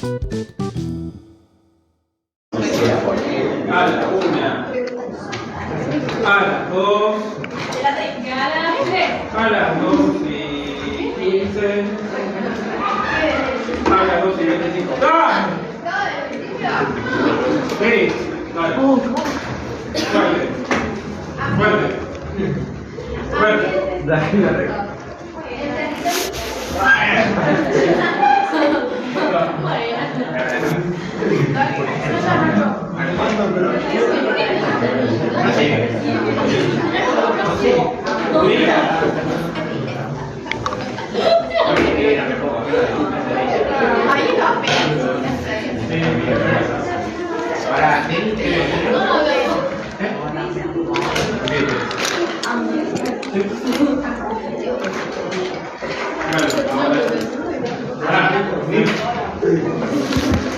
A la 1, a las 2, a las 2 y 15, a las 2 y 25. ¡Ah! Sí, dale. Fuerte. Fuerte. Fuerte. Dale, dale.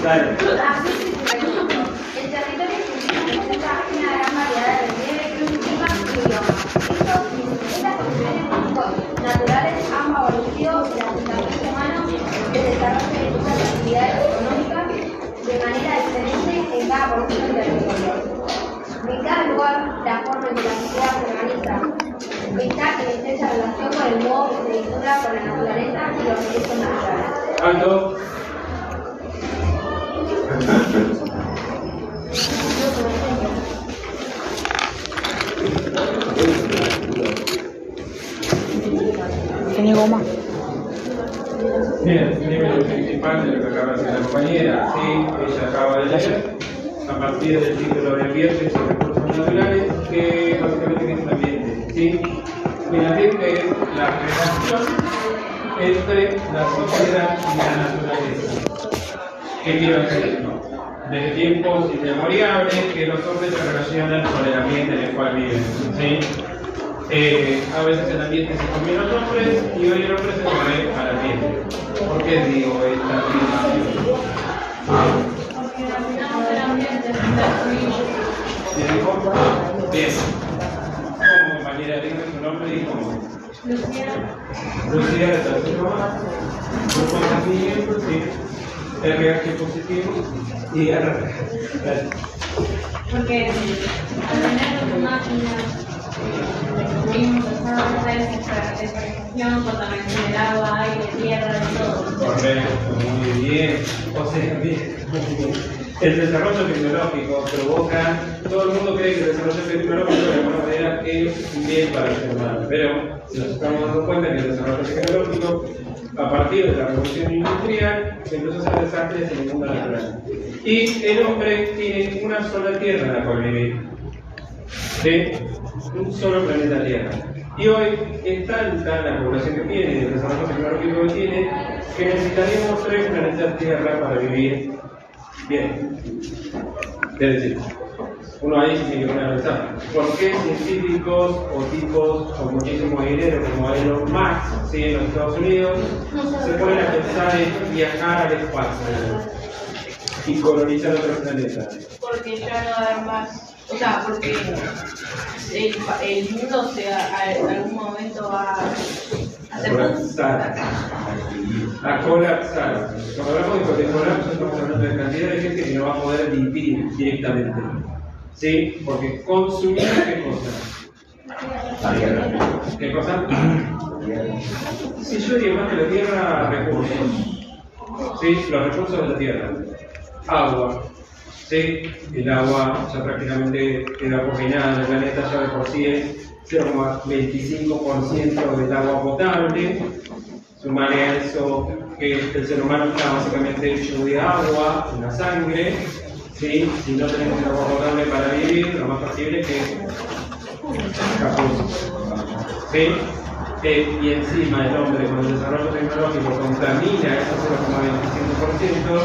Dale. El territorio presenta una gran variedad de relieve, clima y biomas. Estas condiciones naturales han favorecido el asentamiento humano y el desarrollo de muchas actividades económicas de manera diferente en cada porción del territorio. En cada lugar, la forma en que la sociedad se organiza está en estrecha relación con el modo que se vincula con la naturaleza y los recursos naturales. Alto. Tiene goma. Bien, dime lo principal de lo que acaba de decir la compañera. Sí, ella acaba de leer a partir del título de ambientes y recursos naturales, que básicamente es un ambiente. ¿Sí? El ambiente es la relación entre la sociedad y la naturaleza. ¿Qué quiero decir esto? Desde tiempos inmemoriales que los hombres se relacionan con el ambiente en el cual viven. ¿Sí? A veces el ambiente se combina a los hombres y hoy el hombre se come al ambiente. ¿Por qué digo esta afirmación? Bien. ¿Cómo, compañera? Diga su nombre y cómo. Lucía de Tarcima. Grupo de sentimientos, sí. RH positivo y RH. Porque al tener máquinas destruimos esa desorganización, contaminación del agua, aire, tierra, de todo. Correcto, muy bien. O sea, bien. El desarrollo tecnológico provoca, todo el mundo cree que el desarrollo tecnológico de alguna manera es un bien para el ser humano, pero si nos estamos dando cuenta que el desarrollo tecnológico, a partir de la revolución industrial, se empezó a hacer desastres en el mundo natural. Y el hombre tiene una sola tierra en la cual vivir. ¿Sí? Un solo planeta Tierra. Y hoy es tanta la población que tiene y el desarrollo tecnológico que tiene que necesitaríamos 3 planetas Tierra para vivir bien. Es decir, uno ahí se tiene que poner a pensar, ¿por qué científicos o tipos con muchísimo dinero como Elon Musk, ¿sí? En los Estados Unidos, se ponen a pensar en viajar al espacio y colonizar otros planetas? Porque ya no va a haber más, o sea, porque el mundo en algún momento va a hacer colapsar. A colapsar. Cuando hablamos de colapso, estamos hablando de cantidad de gente que no va a poder vivir directamente. ¿Sí? Porque consumir qué cosa. ¿Qué cosa? Si yo digo más que la tierra, recursos. ¿Sí? Los recursos de la tierra. Agua. ¿Sí? El agua ya prácticamente queda confinada en el planeta, ya de por sí es 0,25% del agua potable. Sumar a eso que el ser humano está básicamente hecho de agua en la sangre. ¿Sí? Si no tenemos agua potable para vivir, lo más posible es que escapemos. ¿Sí? Y encima el hombre con el desarrollo tecnológico contamina ese 0,25%.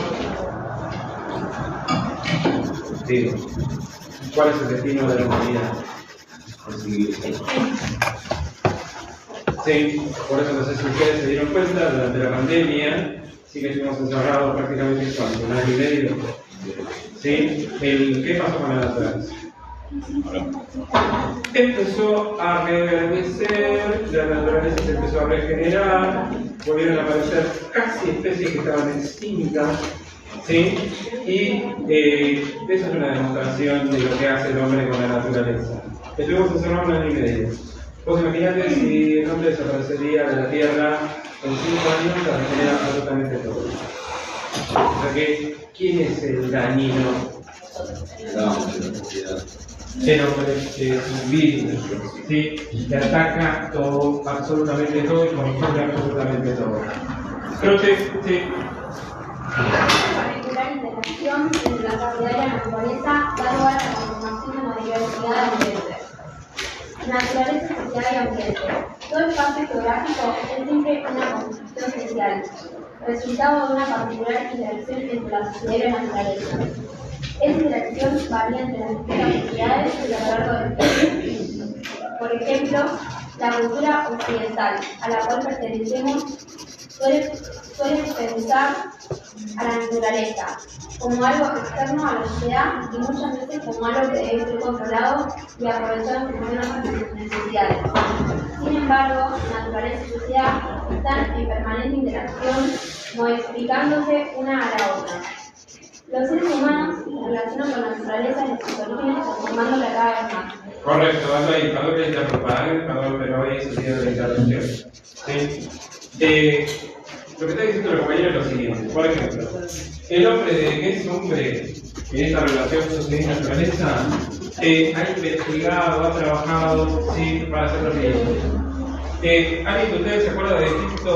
Digo, ¿cuál es el destino de la humanidad? Sí, por eso no sé si ustedes se dieron cuenta, durante la pandemia sí que estuvimos encerrados prácticamente un año y medio. ¿Sí? ¿Qué pasó con la naturaleza? Empezó a reverdecer, la naturaleza se empezó a regenerar, volvieron a aparecer casi especies que estaban extintas, ¿sí? Y eso es una demostración de lo que hace el hombre con la naturaleza. Estuvimos encerrados 1 año y medio. Vos imaginate si el hombre desaparecería de la Tierra en 5 años, la regenera absolutamente todo. O sea que, ¿quién es el dañino? El hombre que es vil, ¿sí? Que ataca todo, absolutamente todo y consume absolutamente todo. Croce, sí. Particular interacción entre la sociedad y la naturaleza da lugar a la conformación de una diversidad de ambientes. Naturaleza, sociedad y ambiente. Todo espacio geográfico es siempre una construcción social, resultado de una particular interacción entre la sociedad y la naturaleza. Esa interacción varía entre las distintas sociedades y a lo largo del tiempo. Por ejemplo, la cultura occidental, a la cual pertenecemos, suele pensar a la naturaleza como algo externo a la sociedad y muchas veces como algo que debe ser controlado y aprovechado en función a sus necesidades. Sin embargo, naturaleza y sociedad están en permanente interacción, modificándose una a la otra. Los seres humanos se relacionan con la naturaleza en sus orígenes, transformándola cada vez más. Correcto, perdón que interrumpa, perdón, pero hoy se tiene la interrupción. ¿Sí? Lo que está diciendo el compañero es lo siguiente. Por ejemplo, el hombre que es hombre en esta relación sociedad-naturaleza ha investigado, ha trabajado, ¿sí? Para hacer lo siguiente. ¿Alguien de ustedes se acuerda de Egipto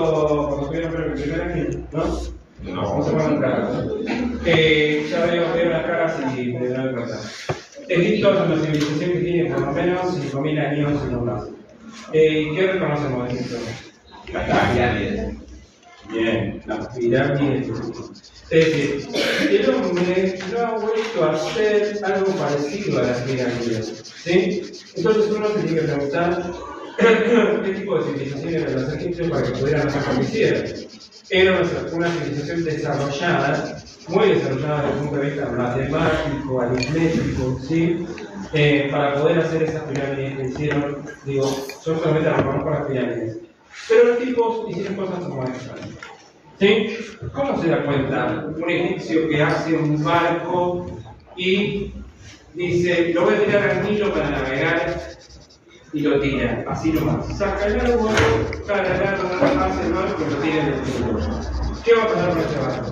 cuando estuvieron el primer año? ¿No? No se acuerdan caras. Ya veo las caras y me doy cuenta. Egipto es una civilización que tiene por lo menos 5.000 años y no más. ¿Qué reconocemos de Egipto? Las pirámides. Bien, las pirámides. Es decir, el hombre no ha vuelto a hacer algo parecido a las pirámides. ¿Sí? Entonces uno se tiene que preguntar qué tipo de civilización eran los egipcios para que pudieran hacer lo que hicieran. Era una civilización desarrollada, muy desarrollada desde el punto de vista matemático, aritmético, ¿sí? Para poder hacer esas pirámides que hicieron, digo, yo solamente reconozco las pirámides. Pero los tipos hicieron cosas como esta. ¿Sí? ¿Cómo se da cuenta un egipcio que hace un barco y dice, lo voy a tirar al Nilo para navegar? Y lo tira, así nomás. Saca el agua, para el agua, hace el barco y lo tira en el Nilo. ¿Qué va a pasar con este barco?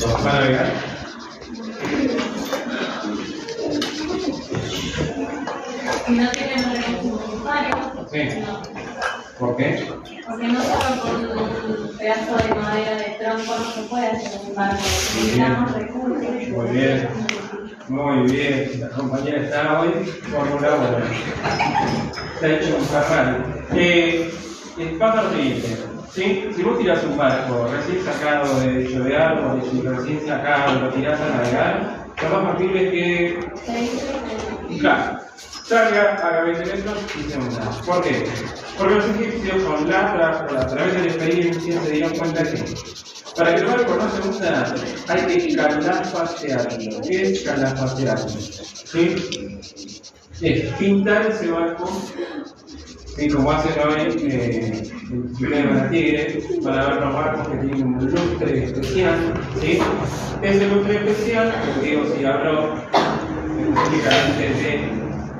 ¿Va a navegar? Si no tienen un recurso necesario, Sí. no. ¿Por qué? Porque no solo con un pedazo de madera de tronco no se puede hacer un barco, necesitamos recursos. Muy bien. Muy bien, la compañera está hoy formulada. Está hecho un carral. Pasa lo siguiente, ¿sí? Si vos tirás un barco recién sacado de árboles y recién sacado, lo tirás a navegar, lo más factible es que, claro, salga, haga 20 metros y se hunda. ¿Por qué? Porque los egipcios a través de la experiencia se dieron cuenta que para que el barco no se hunda hay que calafatearlo. ¿Qué es calafatearlo? ¿Sí? Es pintar ese barco, y como hacen hoy en Ciudad Tigre, para ver los barcos que tienen un lustre especial, ¿sí? Ese lustre especial, digo, si hablo específicamente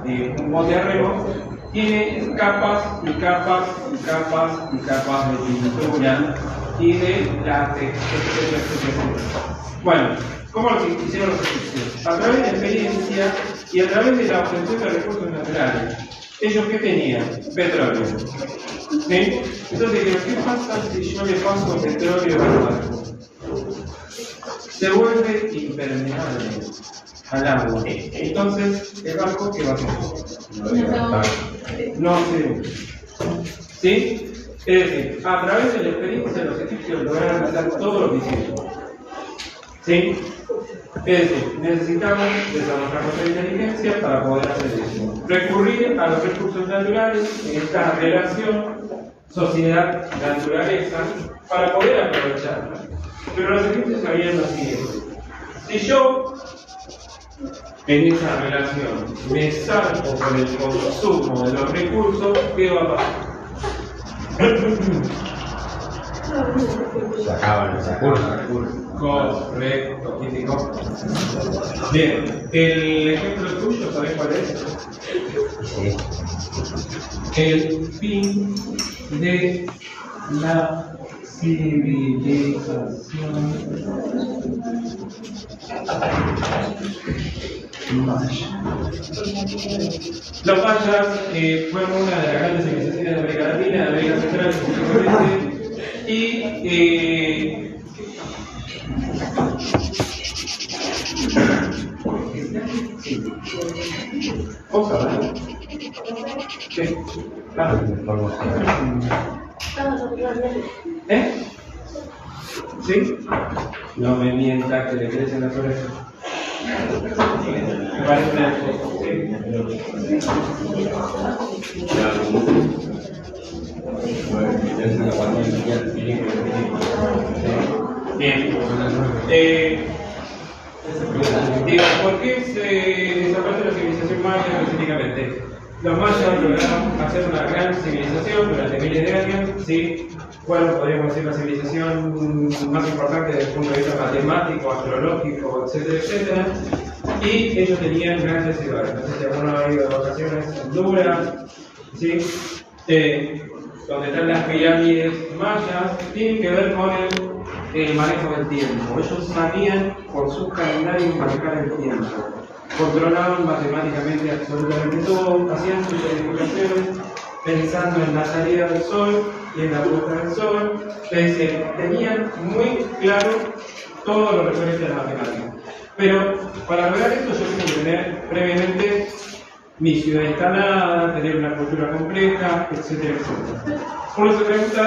de un bote a remo, tiene capas y capas y capas y capas de pintura y de látex. Bueno, ¿cómo lo hicieron los egipcios? A través de experiencia y a través de la obtención de recursos naturales. ¿Ellos qué tenían? Petróleo. ¿Sí? Entonces, ¿qué pasa si yo le paso petróleo al barco? Se vuelve impermeable al agua. Entonces, el barco, ¿qué va a hacer? No se hunde. ¿Sí? Es decir, a través de la experiencia los egipcios lograron hacer todo lo que hicieron. ¿Sí? Es decir, necesitamos desarrollar nuestra inteligencia para poder hacer eso. Recurrir a los recursos naturales en esta relación sociedad-naturaleza para poder aprovecharla. Pero los egipcios sabían lo siguiente. Si yo en esa relación me salgo con el consumo de los recursos, ¿qué va a pasar? Sacaban esa curva. Correcto, físico. Bien, el ejemplo tuyo, ¿sabes cuál es? Sí. El fin de la civilización maya. Los mayas fueron una de las grandes civilizaciones de América Latina, de América Central específicamente, y ¿vos sabés? ¿Qué? Claro. ¿Eh? ¿Sí? No me mientas que le crecen las orejas. Me parece una foto. Bien. Digo, ¿por qué se desaparece la civilización maya específicamente? Los mayas lograron hacer una gran civilización durante miles de años, ¿sí? Bueno, podríamos decir la civilización más importante desde el punto de vista matemático, astrológico, etcétera, etcétera. Y ellos tenían grandes ciudades. No sé si alguno ha ido de vacaciones en Honduras, ¿sí? Donde están las pirámides mayas, tienen que ver con el manejo del tiempo. Ellos sabían por sus calendarios manejar el tiempo. Controlaban matemáticamente absolutamente todo, hacían sus verificaciones pensando en la salida del sol y en la puesta del sol. Es decir, tenían muy claro todo lo referente a la matemática. Pero para lograr esto yo tengo que tener previamente mi ciudad instalada, tener una cultura compleja, etcétera, etcétera. Uno se pregunta,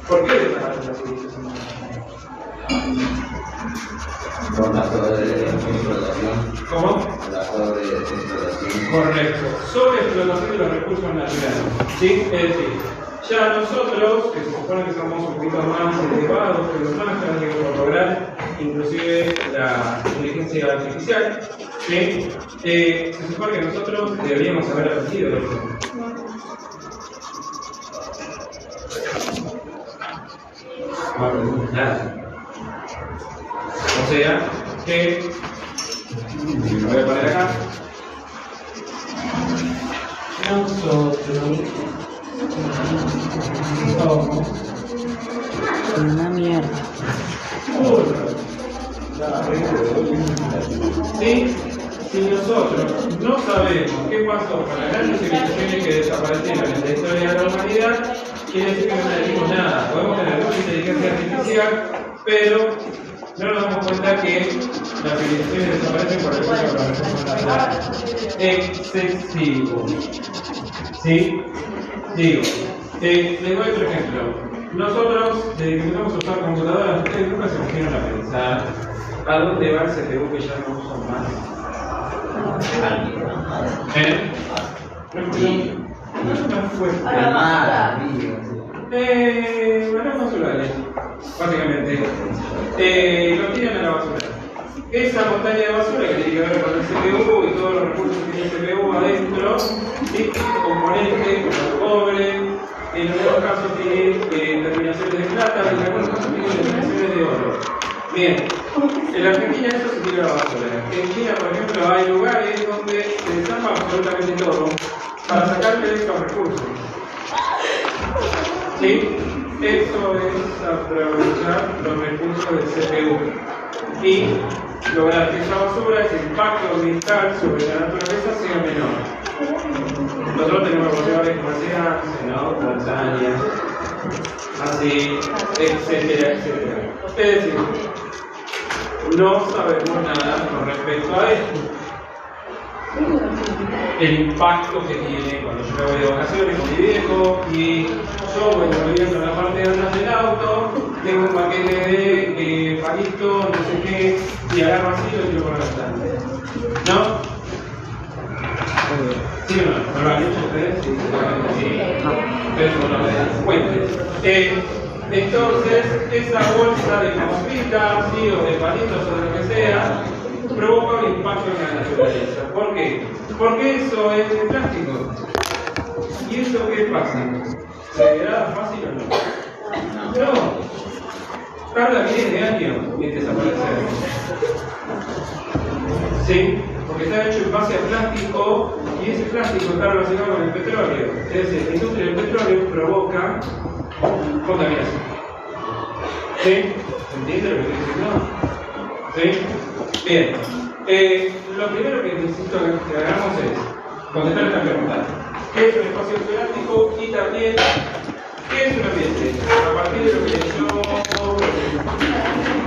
¿por qué desaparece la civilización? Por la sobreexplotación. ¿Cómo? La sobreexplotación. Correcto. Sobreexplotación de los recursos naturales. ¿Sí? Es decir, ya nosotros, que se supone que somos un poquito más elevados que los mayas, que por lograr inclusive la inteligencia artificial, ¿sí? Se supone que nosotros deberíamos haber aprendido de eso. No aprendimos nada. O sea, que lo voy a poner acá. Nosotros somos Una mierda. ¿sí? Si nosotros no sabemos qué pasó con las grandes civilizaciones que desaparecieron en la historia de la humanidad, quiere decir que no tenemos nada. Podemos tener mucha inteligencia artificial, pero no nos damos cuenta que las civilizaciones desaparecen por el uso de los recursos naturales. Excesivo. ¿Sí? Digo, les doy otro ejemplo. Nosotros, desde que empezamos a usar computadoras, ustedes nunca se pusieron a pensar a dónde va el CPU que ya no usan más. No es tan fuerte. Manos basurares, básicamente. Lo tiran a la basura. Esa montaña de basura que tiene que ver con el CPU y todos los recursos que tiene el CPU adentro, ¿sí? Componentes como cobre, en algunos casos tiene terminaciones de plata, en algunos casos tiene terminaciones de oro. Bien, en la Argentina eso se tira a la basura. En China, por ejemplo, hay lugares donde se desarma absolutamente todo para sacarle estos recursos. ¿Sí? Eso es aprovechar los recursos del CPU y lograr que esa basura, ese impacto ambiental sobre la naturaleza sea menor. Nosotros tenemos lugares como ¿no? Tanzania, así, etcétera, etcétera. Es decir, no sabemos nada con respecto a esto. El impacto que tiene cuando yo me voy de vacaciones con mi viejo y yo voy volviendo a la parte de atrás del auto, tengo un paquete de palito, no sé qué, y agarro así y lo tiro por el estante. ¿No? ¿Sí o no? ¿No lo han hecho ustedes? Sí, ustedes no lo dan cuenta. Entonces, esa bolsa de confitas, ¿sí? O de palitos o de lo que sea, provoca un impacto en la naturaleza. ¿Por qué? Porque eso es de plástico. ¿Y eso qué pasa? ¿Se degrada fácil o no? No. tarda miles de años en desaparecer. ¿Sí? Porque está hecho en base a plástico y ese plástico está relacionado con el petróleo. Es decir, la industria del petróleo provoca contaminación. ¿Sí? ¿Entiende lo que estoy diciendo? ¿Sí? Bien. Lo primero que necesito que hagamos es contestar esta pregunta. ¿Qué es un espacio geográfico? Y también, ¿qué es un ambiente? A partir de lo que yo